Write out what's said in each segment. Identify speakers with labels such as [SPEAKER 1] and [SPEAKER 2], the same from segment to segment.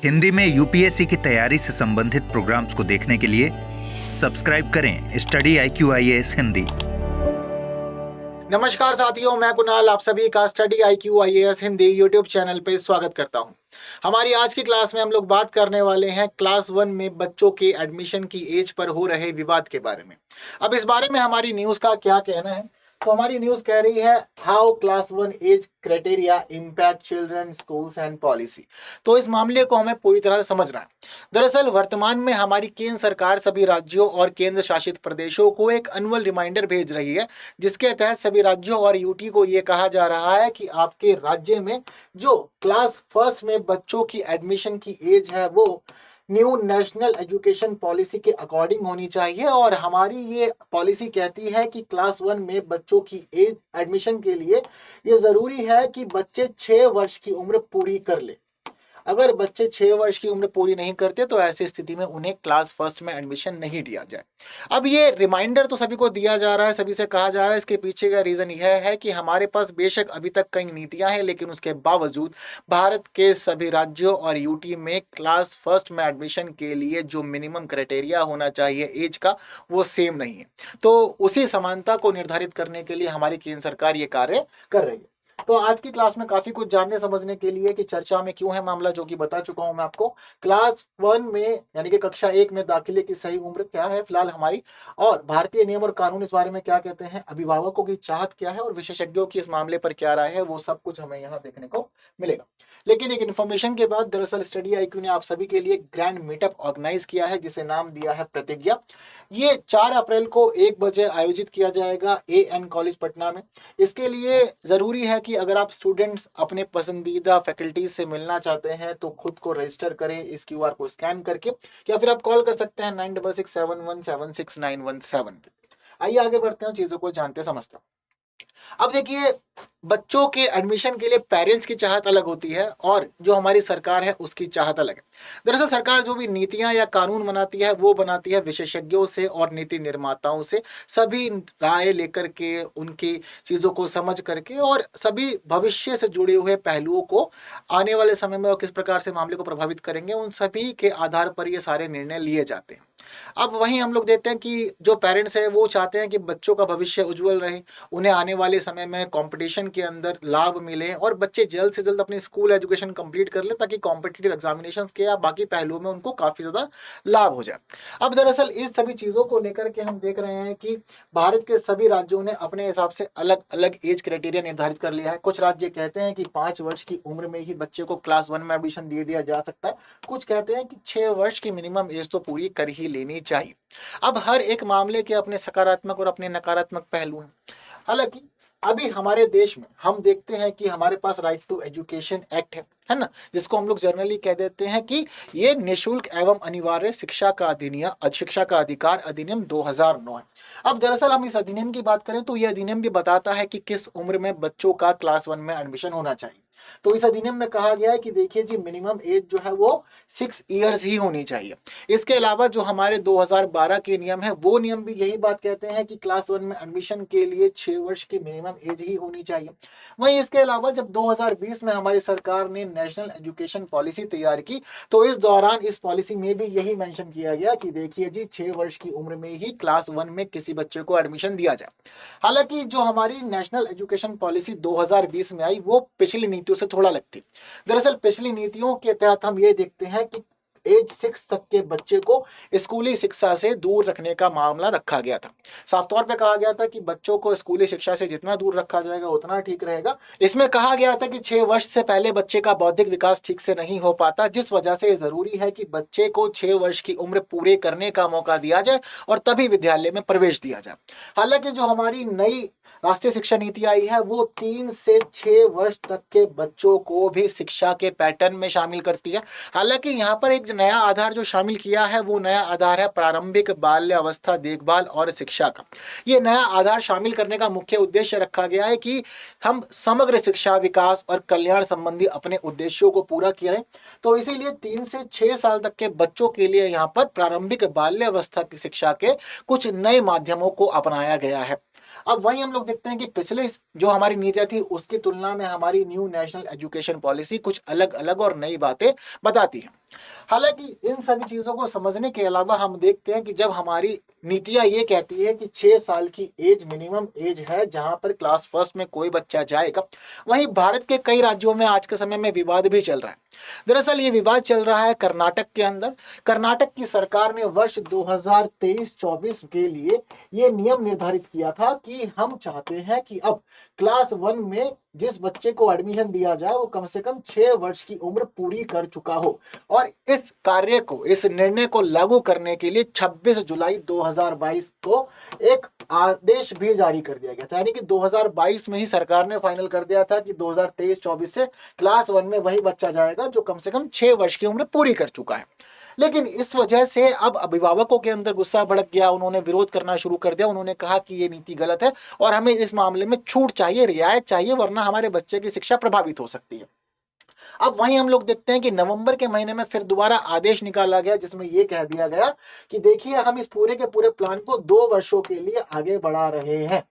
[SPEAKER 1] हिंदी में यूपीएससी की तैयारी से संबंधित प्रोग्राम्स को देखने के लिए सब्सक्राइब करें स्टडी IQ IAS हिंदी।
[SPEAKER 2] नमस्कार साथियों, मैं कुणाल आप सभी का study IQ IAS Hindi YouTube channel पे स्वागत करता हूं। हमारी आज की क्लास में हम लोग बात करने वाले हैं क्लास 1 में बच्चों के एडमिशन की एज पर हो रहे विवाद के बारे में। अब इस बारे में हमारी न्यूज का क्या कहना है, तो हमारी न्यूज कह रही है how class 1 age criteria impact children schools and policy. तो इस मामले को हमें पूरी तरह से समझना है। दरअसल वर्तमान में हमारी केंद्र सरकार सभी राज्यों और केंद्र शासित प्रदेशों को एक एनुअल रिमाइंडर भेज रही है, जिसके तहत सभी राज्यों और यूटी को यह कहा जा रहा है कि आपके राज्य में जो क्लास फर्स्ट में बच्चों की एडमिशन की एज है वो न्यू नेशनल एजुकेशन पॉलिसी के अकॉर्डिंग होनी चाहिए। और हमारी ये पॉलिसी कहती है कि क्लास 1 में बच्चों की एज एडमिशन के लिए ये जरूरी है कि बच्चे 6 वर्ष की उम्र पूरी कर ले। अगर बच्चे 6 वर्ष की उम्र पूरी नहीं करते तो ऐसी स्थिति में उन्हें क्लास फर्स्ट में एडमिशन नहीं दिया जाए। अब ये रिमाइंडर तो सभी को दिया जा रहा है, सभी से कहा जा रहा है। इसके पीछे का रीजन यह है कि हमारे पास बेशक अभी तक कई नीतियां हैं, लेकिन उसके बावजूद भारत के सभी राज्यों और यूटी में क्लास फर्स्ट में एडमिशन के लिए जो मिनिमम क्राइटेरिया होना चाहिए एज का, वो सेम नहीं है। तो उसी समानता को निर्धारित करने के लिए हमारी केंद्र सरकार ये कार्य कर रही है। तो आज की क्लास में काफी कुछ जानने समझने के लिए कि चर्चा में क्यों है मामला, जो कि बता चुका हूं मैं आपको। क्लास 1 में यानी कि कक्षा 1 में दाखिले की सही उम्र क्या है फिलहाल हमारी, और भारतीय नियम और कानून इस बारे में क्या कहते हैं, अभिभावकों की चाहत क्या है और विशेषज्ञों की इस मामले पर क्या राय है, वो सब कुछ हमें यहाँ देखने को मिलेगा। लेकिन एक इन्फॉर्मेशन के बाद, दरअसल स्टडी IQ ने आप सभी के लिए ग्रैंड मीटअप ऑर्गेनाइज किया है, जिसे नाम दिया है प्रतिज्ञा। ये 4 अप्रैल को 1 बजे आयोजित किया जाएगा AN कॉलेज पटना में। इसके लिए जरूरी है कि अगर आप स्टूडेंट्स अपने पसंदीदा फैकल्टीज से मिलना चाहते हैं तो खुद को रजिस्टर करें इस QR को स्कैन करके, या फिर आप कॉल कर सकते हैं 9667176917 पे। आइए आगे बढ़ते हैं, चीजों को जानते समझते हैं। अब देखिए, बच्चों के एडमिशन के लिए पेरेंट्स की चाहत अलग होती है और जो हमारी सरकार है उसकी चाहत अलग है। दरअसल सरकार जो भी नीतियां या कानून बनाती है वो बनाती है विशेषज्ञों से और नीति निर्माताओं से, सभी राय लेकर के, उनकी चीजों को समझ करके और सभी भविष्य से जुड़े हुए पहलुओं को आने वाले समय में और किस प्रकार से मामले को प्रभावित करेंगे, उन सभी के आधार पर ये सारे निर्णय लिए जाते हैं। अब वहीं हम लोग देखते हैं कि जो पेरेंट्स है वो चाहते हैं कि बच्चों का भविष्य उज्जवल रहे, उन्हें आने वाले समय में कंपटीशन के अंदर लाभ मिले और बच्चे जल्द से जल्द अपनी स्कूल एजुकेशन कंप्लीट कर ले, ताकि कॉम्पिटिटिव एग्जामिनेशंस के या बाकी पहलुओं में उनको काफी ज्यादा लाभ हो जाए। अब दरअसल इस सभी चीजों को लेकर के हम देख रहे हैं कि भारत के सभी राज्यों ने अपने हिसाब से अलग अलग एज क्राइटेरिया निर्धारित कर लिया है। कुछ राज्य कहते हैं कि 5 वर्ष की उम्र में ही बच्चे को क्लास 1 में एडमिशन दे दिया जा सकता है, कुछ कहते हैं कि 6 वर्ष की मिनिमम एज तो पूरी कर ही लेनी चाहिए। अब हर एक मामले के अपने सकारात्मक और अपने नकारात्मक पहलू हैं। हालांकि अभी हमारे देश में हम देखते हैं कि हमारे पास राइट टू एजुकेशन एक्ट है ना, जिसको हम लोग जनरली कह देते हैं कि ये निःशुल्क एवं अनिवार्य शिक्षा का अधिनियम, शिक्षा का अधिकार अधिनियम 2009 है। अब दरअसल हम इस अधिनियम की बात करें तो यह अधिनियम भी बताता है कि किस उम्र में बच्चों का क्लास 1 में एडमिशन होना चाहिए। तो इस अधिनियम में कहा गया है कि देखिए जी, मिनिमम एज जो है वो 6 इयर्स ही होनी चाहिए। इसके अलावा जो हमारे 2012 के नियम है वो नियम भी यही बात कहते हैं कि क्लास 1 में एडमिशन के लिए 6 वर्ष की मिनिमम एज ही होनी चाहिए। वहीं इसके अलावा जब 2020 में हमारी सरकार ने नेशनल एजुकेशन पॉलिसी तैयार की तो इस दौरान इस पॉलिसी में भी यही मेंशन किया गया कि देखिए जी, 6 वर्ष की उम्र में ही क्लास 1 में किसी बच्चे को एडमिशन दिया जाए। हालांकि जो हमारी नेशनल एजुकेशन पॉलिसी 2020 में आई वो पिछली नीतियों से थोड़ा अलग थी। दरअसल पिछली नीतियों के तहत हम ये देखते हैं कि एज 6 तक के बच्चे को स्कूली शिक्षा से दूर रखने का मामला रखा गया था। साफ तौर पे कहा गया था कि बच्चों को स्कूली शिक्षा से जितना दूर रखा जाएगा उतना ठीक रहेगा। इसमें कहा गया था कि 6 वर्ष से पहले बच्चे का बौद्धिक विकास ठीक से नहीं हो पाता, जिस वजह से जरूरी है कि बच्चे को 6 वर्ष की उम्र पूरे करने का मौका दिया जाए और तभी विद्यालय में प्रवेश दिया जाए। हालांकि जो हमारी नई राष्ट्रीय शिक्षा नीति आई है वो 3 से 6 वर्ष तक के बच्चों को भी शिक्षा के पैटर्न में शामिल करती है। हालांकि यहाँ पर एक नया आधार जो शामिल किया है वो नया आधार है प्रारंभिक बाल्य अवस्था देखभाल और शिक्षा का। ये नया आधार शामिल करने का मुख्य उद्देश्य रखा गया है कि हम समग्र शिक्षा, विकास और कल्याण संबंधी अपने उद्देश्यों को पूरा करें। तो इसीलिए 3 से 6 साल तक के बच्चों के लिए यहाँ पर प्रारंभिक बाल्य अवस्था की शिक्षा के कुछ नए माध्यमों को अपनाया गया है। अब वहीं हम लोग देखते हैं कि पिछले जो हमारी नीतियां थी उसकी तुलना में हमारी न्यू नेशनल एजुकेशन पॉलिसी कुछ अलग अलग और नई बातें बताती है। हालांकि इन सभी चीजों को समझने के अलावा हम देखते हैं कि जब हमारी नीतियां ये कहती है कि 6 साल की एज मिनिमम एज है जहां पर क्लास फर्स्ट में कोई बच्चा जाएगा, वहीं भारत के कई राज्यों में आज के समय में विवाद भी चल रहा है। दरअसल ये विवाद चल रहा है कर्नाटक के अंदर। कर्नाटक की सरकार ने वर्ष 2023-24 के लिए ये नियम निर्धारित किया था कि हम चाहते हैं कि अब क्लास 1 में जिस बच्चे को एडमिशन दिया जाए वो कम से कम 6 वर्ष की उम्र पूरी कर चुका हो। और इस कार्य को, इस निर्णय को लागू करने के लिए 26 जुलाई 2022 को एक आदेश भी जारी कर दिया गया था। यानी कि 2022 में ही सरकार ने फाइनल कर दिया था कि 2023-24 से क्लास 1 में वही बच्चा जाएगा जो कम से कम 6 वर्ष की उम्र पूरी कर चुका है। लेकिन इस वजह से अब अभिभावकों के अंदर गुस्सा भड़क गया, उन्होंने विरोध करना शुरू कर दिया। उन्होंने कहा कि ये नीति गलत है और हमें इस मामले में छूट चाहिए, रियायत चाहिए, वरना हमारे बच्चे की शिक्षा प्रभावित हो सकती है। अब वहीं हम लोग देखते हैं कि नवंबर के महीने में फिर दोबारा आदेश निकाला गया जिसमें यह कह दिया गया कि देखिए हम इस पूरे के पूरे प्लान को 2 वर्षों के लिए आगे बढ़ा रहे हैं।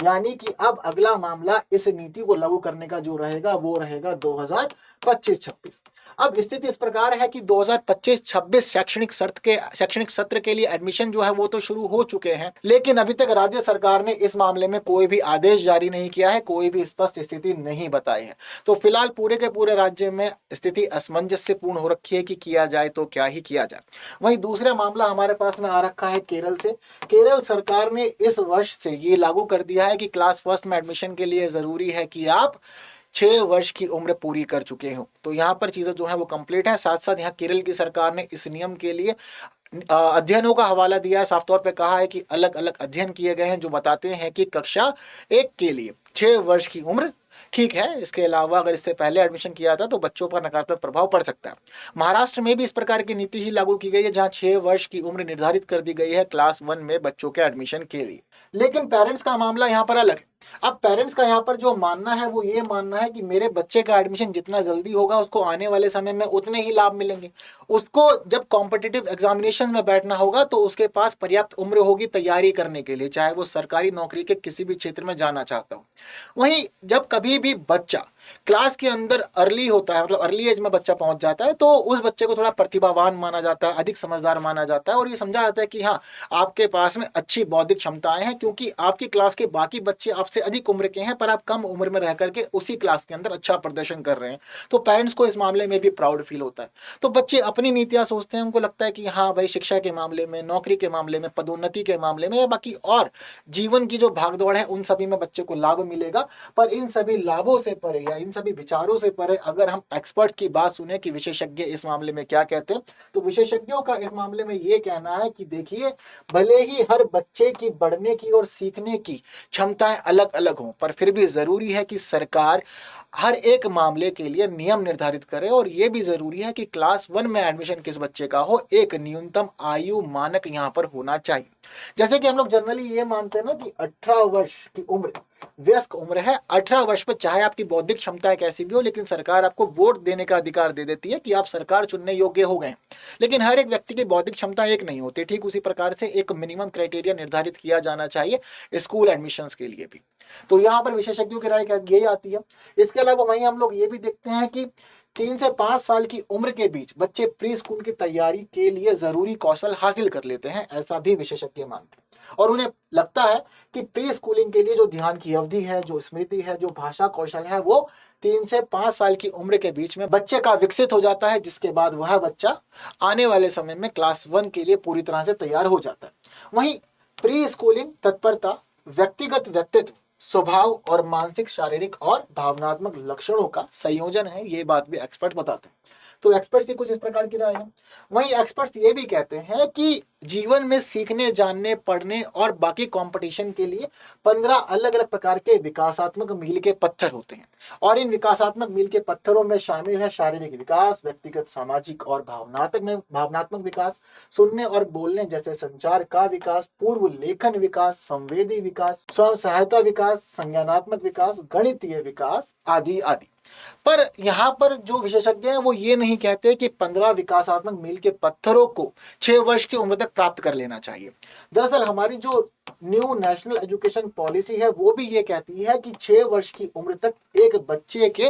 [SPEAKER 2] यानी कि अब अगला मामला इस नीति को लागू करने का जो रहेगा वो रहेगा 2025-26। अब स्थिति इस प्रकार है कि 2025-26 शैक्षणिक सत्र के लिए एडमिशन जो है वो तो शुरू हो चुके हैं, लेकिन अभी तक राज्य सरकार ने इस मामले में कोई भी आदेश जारी नहीं किया है, कोई भी स्पष्ट स्थिति नहीं बताई है। तो फिलहाल पूरे के पूरे राज्य में स्थिति असमंजस्यपूर्ण हो रखी है कि किया जाए तो क्या ही किया जाए। वहीं दूसरा मामला हमारे पास में आ रखा है केरल से। केरल सरकार ने इस वर्ष से ये लागू कर दिया है कि क्लास फर्स्ट में एडमिशन के लिए जरूरी है कि आप 6 वर्ष की उम्र पूरी कर चुके हो। तो यहाँ पर चीजें जो है वो कंप्लीट है। साथ साथ यहाँ केरल की सरकार ने इस नियम के लिए अध्ययनों का हवाला दिया है। साफ तौर पे कहा है कि अलग अलग अध्ययन किए गए हैं जो बताते हैं कि कक्षा 1 के लिए 6 वर्ष की उम्र ठीक है। इसके अलावा अगर इससे पहले एडमिशन किया था तो बच्चों पर नकारात्मक प्रभाव पड़ सकता है। महाराष्ट्र में भी इस प्रकार की नीति ही लागू की गई है जहां 6 वर्ष की उम्र निर्धारित कर दी गई है क्लास 1 में बच्चों के एडमिशन के लिए। लेकिन पेरेंट्स का मामला यहाँ पर अलग है। अब पेरेंट्स का यहाँ पर जो मानना है वो ये मानना है कि मेरे बच्चे का एडमिशन जितना जल्दी होगा उसको आने वाले समय में उतने ही लाभ मिलेंगे। उसको जब कॉम्पिटिटिव एग्जामिनेशन में बैठना होगा तो उसके पास पर्याप्त उम्र होगी तैयारी करने के लिए, चाहे वो सरकारी नौकरी के किसी भी क्षेत्र में जाना चाहता हो। वहीं जब कभी भी बच्चा क्लास के अंदर अर्ली होता है, मतलब अर्ली एज में बच्चा पहुंच जाता है, तो उस बच्चे को थोड़ा प्रतिभावान माना जाता है, अधिक समझदार माना जाता है और ये समझा जाता है कि हाँ आपके पास में अच्छी बौद्धिक क्षमताएं हैं क्योंकि आपकी क्लास के बाकी बच्चे आपसे अधिक उम्र के हैं पर आप कम उम्र में रह करके उसी क्लास के अंदर अच्छा प्रदर्शन कर रहे हैं। तो पेरेंट्स को इस मामले में भी प्राउड फील होता है। तो बच्चे अपनी नीतियां सोचते हैं, उनको लगता है कि हाँ भाई शिक्षा के मामले में, नौकरी के मामले में, पदोन्नति के मामले में या बाकी और जीवन की जो भागदौड़ है उन सभी में बच्चे को लाभ मिलेगा। पर इन सभी लाभों से परे या इन सभी विचारों से परे अगर हम एक्सपर्ट की बात सुने कि विशेषज्ञ इस मामले में क्या कहते हैं, तो विशेषज्ञों का इस मामले में ये कहना है कि देखिए भले ही हर बच्चे की बढ़ने की और सीखने की क्षमताएं अलग अलग हों पर फिर भी जरूरी है कि सरकार हर एक मामले के लिए नियम निर्धारित करे और यह भी जरूरी है कि क्लास 1 में एडमिशन किस बच्चे का हो, एक न्यूनतम आयु मानक यहां पर होना चाहिए। जैसे कि हम लोग जनरली ये मानते हैं ना कि 18 वर्ष की उम्र वयस्क उम्र है। 18 वर्ष पर चाहे आपकी बौद्धिक क्षमताएं कैसी भी हो लेकिन सरकार आपको वोट देने का अधिकार दे देती है कि आप सरकार चुनने योग्य हो गए। लेकिन हर एक व्यक्ति की बौद्धिक क्षमता एक नहीं होती। ठीक उसी प्रकार से एक मिनिमम क्राइटेरिया निर्धारित किया जाना चाहिए स्कूल एडमिशंस के लिए भी। तो यहाँ पर विशेषज्ञों की राय यही आती है। इसके अलावा वहीं हम लोग ये भी देखते हैं कि 3 से 5 साल की उम्र के बीच बच्चे प्री स्कूल की तैयारी के लिए जरूरी कौशल हासिल कर लेते हैं, ऐसा भी विशेषज्ञ मानते हैं। और उन्हें लगता है कि प्री स्कूलिंग के लिए जो ध्यान की अवधि है, जो स्मृति है, जो भाषा कौशल है वो 3 से 5 साल की उम्र के बीच में बच्चे का विकसित हो जाता है, जिसके बाद वह बच्चा आने वाले समय में क्लास 1 के लिए पूरी तरह से तैयार हो जाता है। वहीं प्री स्कूलिंग तत्परता व्यक्तिगत व्यक्तित्व, स्वभाव और मानसिक, शारीरिक और भावनात्मक लक्षणों का संयोजन है, ये बात भी एक्सपर्ट बताते हैं। तो एक्सपर्ट्स की कुछ इस प्रकार की राय है। वहीं एक्सपर्ट्स ये भी कहते हैं कि जीवन में सीखने, जानने, पढ़ने और बाकी कंपटीशन के लिए 15 अलग अलग प्रकार के विकासात्मक मील के पत्थर होते हैं और इन विकासात्मक मील के पत्थरों में शामिल है शारीरिक विकास, व्यक्तिगत, सामाजिक और भावनात्मक विकास, सुनने और बोलने जैसे संचार का विकास, पूर्व लेखन विकास, संवेदी विकास, स्वयं सहायता विकास, संज्ञानात्मक विकास, गणितीय विकास आदि आदि। पर यहाँ पर जो विशेषज्ञ हैं वो ये नहीं कहते कि 15 विकासात्मक मील के पत्थरों को 6 वर्ष की उम्र तक प्राप्त कर लेना चाहिए। दरअसल हमारी जो न्यू नेशनल एजुकेशन पॉलिसी है वो भी ये कहती है कि 6 वर्ष की उम्र तक एक बच्चे के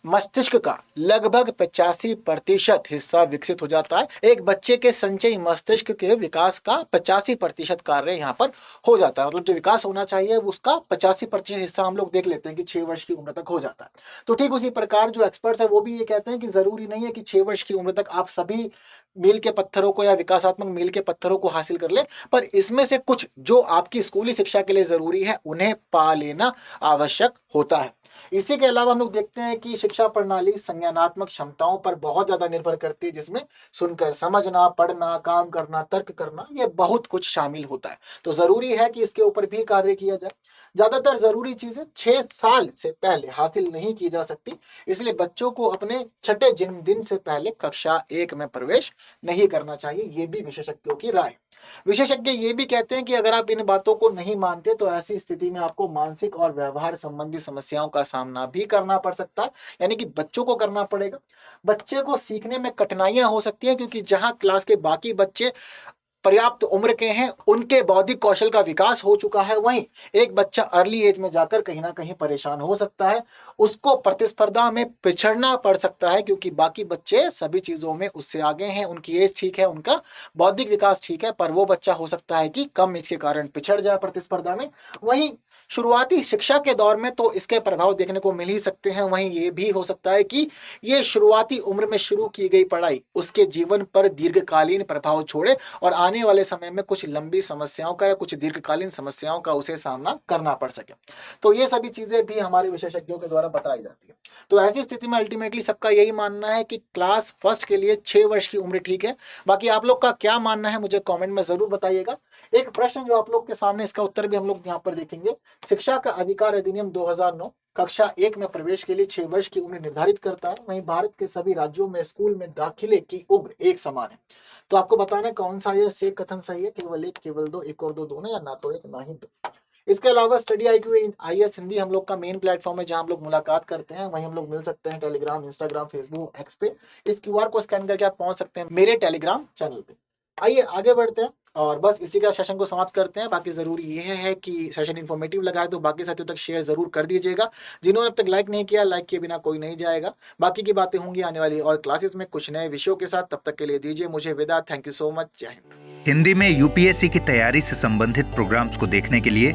[SPEAKER 2] मस्तिष्क का लगभग 85% हिस्सा विकसित हो जाता है। एक बच्चे के संचयी मस्तिष्क के विकास का 85% कार्य यहाँ पर हो जाता है। मतलब जो विकास होना चाहिए उसका 85% हिस्सा हम लोग देख लेते हैं कि 6 वर्ष की उम्र तक हो जाता है। तो ठीक उसी प्रकार जो एक्सपर्ट्स है वो भी ये कहते हैं कि जरूरी नहीं है कि 6 वर्ष की उम्र तक आप सभी मील के पत्थरों को या विकासात्मक मील के पत्थरों को हासिल कर ले, पर इसमें से कुछ जो आपकी स्कूली शिक्षा के लिए जरूरी है उन्हें पा लेना आवश्यक होता है। इसी के अलावा हम लोग देखते हैं कि शिक्षा प्रणाली संज्ञानात्मक क्षमताओं पर बहुत ज्यादा निर्भर करती है, जिसमें सुनकर समझना, पढ़ना, काम करना, तर्क करना, ये बहुत कुछ शामिल होता है। तो जरूरी है कि इसके ऊपर भी कार्य किया जाए। ज्यादातर जरूरी चीजें 6 साल से पहले हासिल नहीं की जा सकती, इसलिए बच्चों को अपने छठे जन्मदिन से पहले कक्षा 1 में प्रवेश नहीं करना चाहिए। ये भी विशेषज्ञों की राय। विशेषज्ञ ये भी कहते हैं कि अगर आप इन बातों को नहीं मानते तो ऐसी स्थिति में आपको मानसिक और व्यवहार संबंधी समस्याओं का सामना भी करना पड़ सकता है, यानी कि बच्चों को करना पड़ेगा। बच्चे को सीखने में कठिनाइयां हो सकती हैं, क्योंकि जहां क्लास के बाकी बच्चे पर्याप्त उम्र के हैं, उनके बौद्धिक कौशल का विकास हो चुका है, वहीं एक बच्चा अर्ली एज में जाकर कहीं ना कहीं परेशान हो सकता है। उसको प्रतिस्पर्धा में पिछड़ना पड़ सकता है, क्योंकि बाकी बच्चे सभी चीजों में उससे आगे हैं, उनकी एज ठीक है, उनका बौद्धिक विकास ठीक है, पर वो बच्चा हो सकता है कि कम एज के कारण पिछड़ जाए प्रतिस्पर्धा में। वहीं शुरुआती शिक्षा के दौर में तो इसके प्रभाव देखने को मिल ही सकते हैं, वहीं ये भी हो सकता है कि ये शुरुआती उम्र में शुरू की गई पढ़ाई उसके जीवन पर दीर्घकालीन प्रभाव छोड़े और आने वाले समय में कुछ लंबी समस्याओं का या कुछ दीर्घकालीन समस्याओं का उसे सामना करना पड़ सके। तो ये सभी चीजें भी हमारे विशेषज्ञों के द्वारा बताई जाती है। तो ऐसी स्थिति में अल्टीमेटली सबका यही मानना है कि क्लास फर्स्ट के लिए 6 वर्ष की उम्र ठीक है। बाकी आप लोग का क्या मानना है मुझे कमेंट में जरूर बताइएगा। एक प्रश्न जो आप लोग के सामने, इसका उत्तर भी हम लोग यहाँ पर देखेंगे। शिक्षा का अधिकार अधिनियम 2009 कक्षा 1 में प्रवेश के लिए 6 वर्ष की उम्र निर्धारित करता है। वहीं भारत के सभी राज्यों में स्कूल में दाखिले की उम्र एक समान है। तो आपको बताना है कौन सा यह से कथन सही है, केवल एक, केवल दो, एक और दो दोनों, या ना तो एक ना ही दो। इसके अलावा स्टडी IQ IAS हिंदी हम लोग का मेन प्लेटफॉर्म है, जहां हम लोग मुलाकात करते हैं। वहीं हम लोग मिल सकते हैं टेलीग्राम, इंस्टाग्राम, फेसबुक, एक्स पे। इस QR को स्कैन करके आप पहुंच सकते हैं मेरे टेलीग्राम चैनल पे। आइए आगे बढ़ते हैं और बस इसी का सेशन को समाप्त करते हैं। बाकी जरूरी यह है कि सेशन इन्फॉर्मेटिव लगा है तो बाकी साथियों तक शेयर जरूर कर दीजिएगा। जिन्होंने अब तक लाइक नहीं किया, लाइक किए बिना कोई नहीं जाएगा। बाकी की बातें होंगी आने वाली और क्लासेस में कुछ नए विषयों के साथ। तब तक के लिए दीजिए मुझे विदा। Thank you so much. जय हिंद।
[SPEAKER 1] हिंदी में UPSC की तैयारी से संबंधित प्रोग्राम्स को देखने के लिए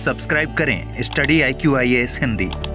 [SPEAKER 1] सब्सक्राइब करें स्टडी IQ IAS हिंदी।